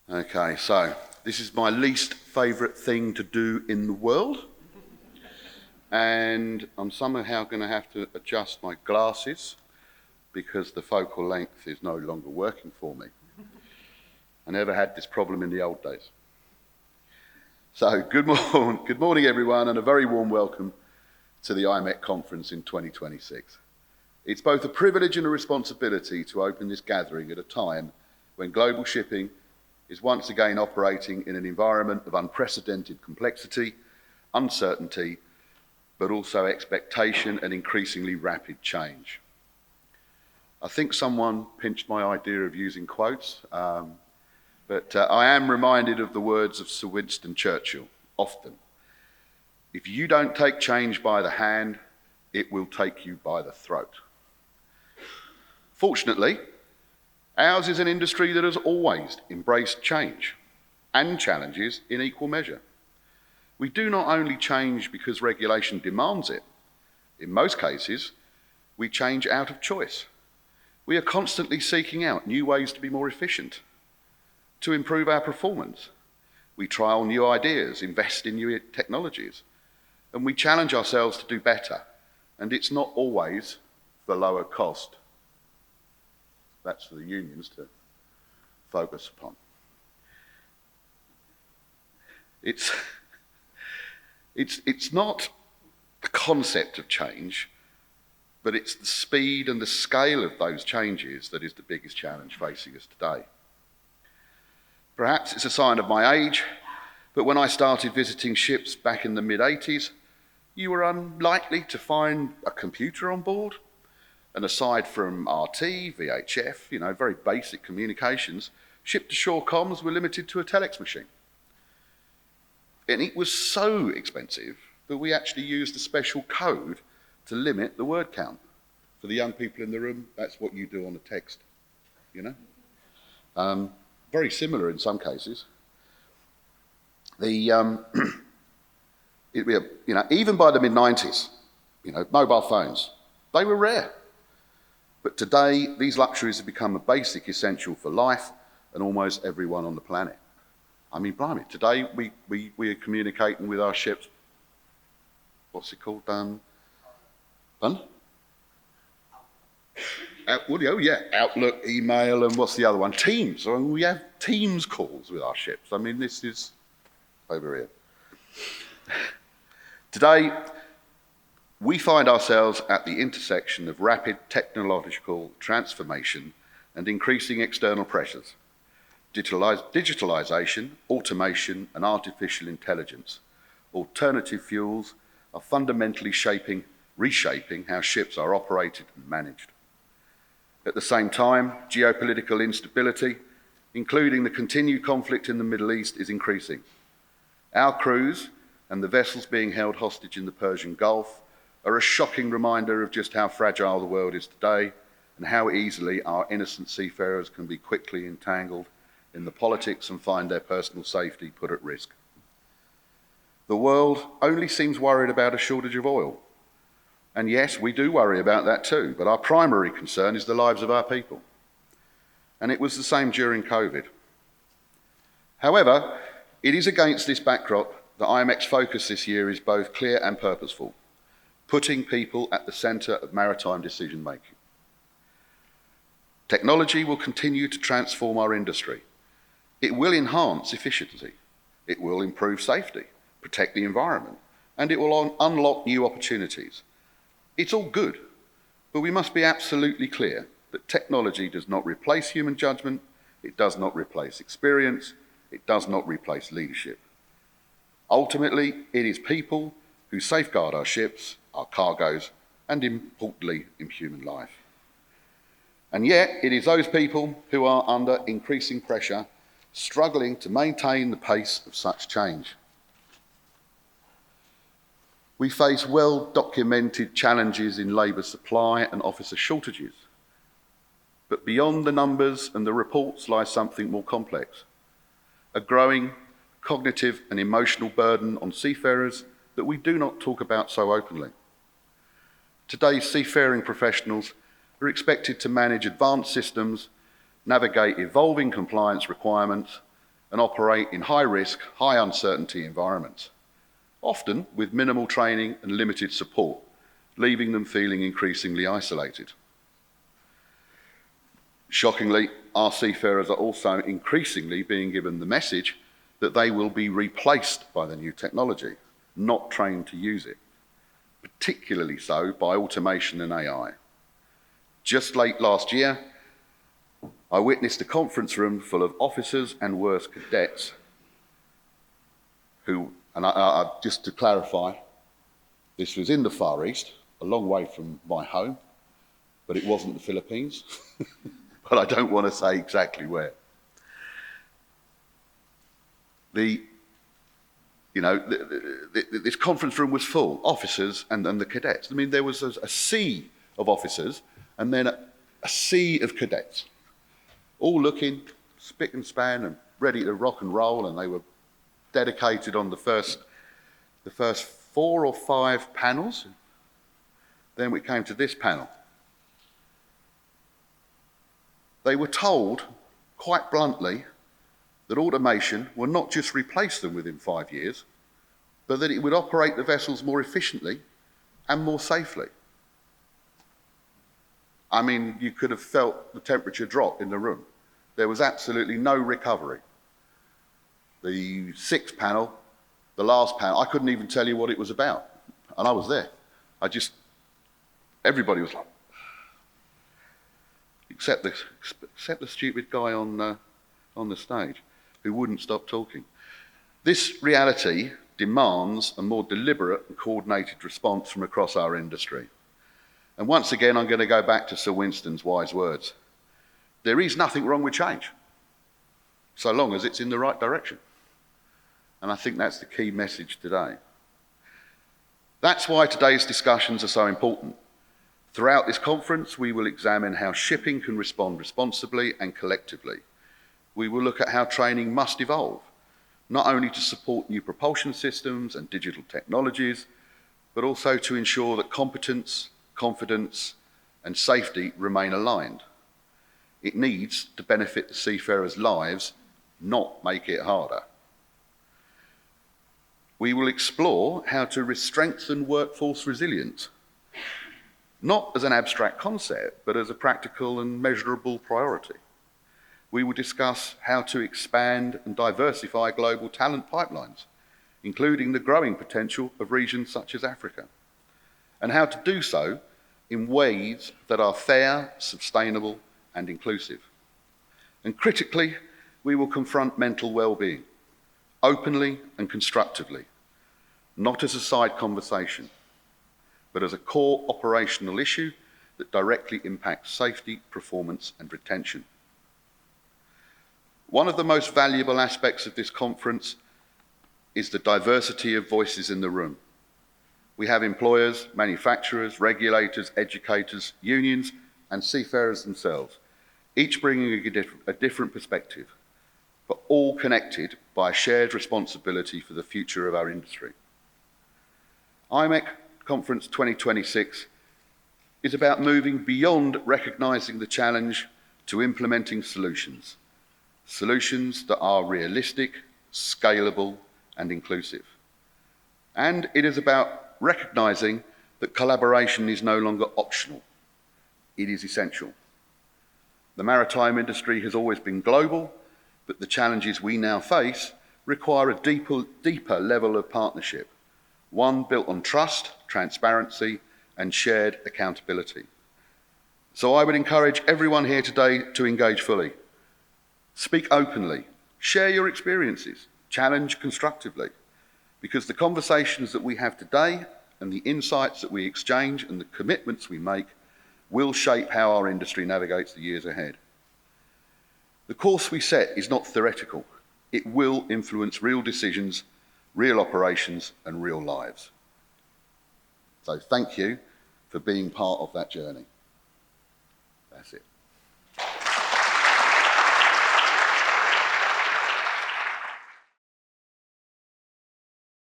Okay, so this is my least favourite thing to do in the world, and I'm somehow going to have to adjust my glasses because the focal length is no longer working for me. I never had this problem in the old days. So good morning everyone, and a very warm welcome to the IMEC conference in 2026. It's both a privilege and a responsibility to open this gathering at a time when global shipping is once again operating in an environment of unprecedented complexity, uncertainty, but also expectation and increasingly rapid change. I think someone pinched my idea of using quotes, but I am reminded of the words of Sir Winston Churchill, often. If you don't take change by the hand, it will take you by the throat. Fortunately, ours is an industry that has always embraced change and challenges in equal measure. We do not only change because regulation demands it. In most cases, we change out of choice. We are constantly seeking out new ways to be more efficient, to improve our performance. We trial new ideas, invest in new technologies, and we challenge ourselves to do better. And it's not always for lower cost. That's for the unions to focus upon. It's not the concept of change, but it's the speed and the scale of those changes that is the biggest challenge facing us today. Perhaps it's a sign of my age, but when I started visiting ships back in the mid-80s, you were unlikely to find a computer on board. And aside from RT, VHF, very basic communications, ship-to-shore comms were limited to a telex machine. And it was so expensive that we actually used a special code to limit the word count. For the young people in the room, that's what you do on a text, Very similar in some cases. Even by the mid-90s, mobile phones, they were rare. But today, these luxuries have become a basic essential for life and almost everyone on the planet. I mean, blimey, today we are communicating with our ships. What's it called? Fun? Outlook, email, and what's the other one? Teams. We have Teams calls with our ships. I mean, this is over here. Today, we find ourselves at the intersection of rapid technological transformation and increasing external pressures. Digitalisation, automation, and artificial intelligence, alternative fuels, are fundamentally reshaping how ships are operated and managed. At the same time, geopolitical instability, including the continued conflict in the Middle East, is increasing. Our crews and the vessels being held hostage in the Persian Gulf are a shocking reminder of just how fragile the world is today and how easily our innocent seafarers can be quickly entangled in the politics and find their personal safety put at risk. The world only seems worried about a shortage of oil. And yes, we do worry about that too, but our primary concern is the lives of our people. And it was the same during COVID. However, it is against this backdrop that IMEC's focus this year is both clear and purposeful, putting people at the centre of maritime decision-making. Technology will continue to transform our industry. It will enhance efficiency. It will improve safety, protect the environment, and it will unlock new opportunities. It's all good, but we must be absolutely clear that technology does not replace human judgment, it does not replace experience, it does not replace leadership. Ultimately, it is people who safeguard our ships, our cargoes, and importantly, in human life. And yet, it is those people who are under increasing pressure, struggling to maintain the pace of such change. We face well-documented challenges in labour supply and officer shortages. But beyond the numbers and the reports lies something more complex. A growing cognitive and emotional burden on seafarers that we do not talk about so openly. Today's seafaring professionals are expected to manage advanced systems, navigate evolving compliance requirements, and operate in high-risk, high uncertainty environments, often with minimal training and limited support, leaving them feeling increasingly isolated. Shockingly, our seafarers are also increasingly being given the message that they will be replaced by the new technology, not trained to use it, particularly so by automation and AI. Just late last year, I witnessed a conference room full of officers and worse cadets who, and just to clarify, this was in the Far East, a long way from my home, but it wasn't the Philippines, but I don't want to say exactly where. This conference room was full, officers and the cadets. I mean, there was a sea of officers and then a sea of cadets, all looking spick and span and ready to rock and roll, and they were dedicated on the first 4 or 5 panels. Then we came to this panel. They were told, quite bluntly, that automation will not just replace them within 5 years, but that it would operate the vessels more efficiently and more safely. I mean, you could have felt the temperature drop in the room. There was absolutely no recovery. The 6th panel, the last panel, I couldn't even tell you what it was about, and I was there. Everybody was like, except the stupid guy on the stage who wouldn't stop talking. This reality demands a more deliberate and coordinated response from across our industry. And once again, I'm going to go back to Sir Winston's wise words. There is nothing wrong with change, so long as it's in the right direction. And I think that's the key message today. That's why today's discussions are so important. Throughout this conference, we will examine how shipping can respond responsibly and collectively. We will look at how training must evolve, not only to support new propulsion systems and digital technologies, but also to ensure that competence, confidence, and safety remain aligned. It needs to benefit the seafarers' lives, not make it harder. We will explore how to strengthen workforce resilience, not as an abstract concept, but as a practical and measurable priority. We will discuss how to expand and diversify global talent pipelines, including the growing potential of regions such as Africa, and how to do so in ways that are fair, sustainable, and inclusive. And critically, we will confront mental well-being, openly and constructively, not as a side conversation, but as a core operational issue that directly impacts safety, performance, and retention. One of the most valuable aspects of this conference is the diversity of voices in the room. We have employers, manufacturers, regulators, educators, unions, and seafarers themselves, each bringing a different perspective, but all connected by a shared responsibility for the future of our industry. IMEC Conference 2026 is about moving beyond recognising the challenge to implementing solutions that are realistic, scalable, and inclusive. And it is about recognising that collaboration is no longer optional, it is essential. The maritime industry has always been global, but the challenges we now face require a deeper level of partnership, one built on trust, transparency, and shared accountability. So I would encourage everyone here today to engage fully. Speak openly, share your experiences, challenge constructively, because the conversations that we have today and the insights that we exchange and the commitments we make will shape how our industry navigates the years ahead. The course we set is not theoretical. It will influence real decisions, real operations, and real lives. So thank you for being part of that journey. That's it.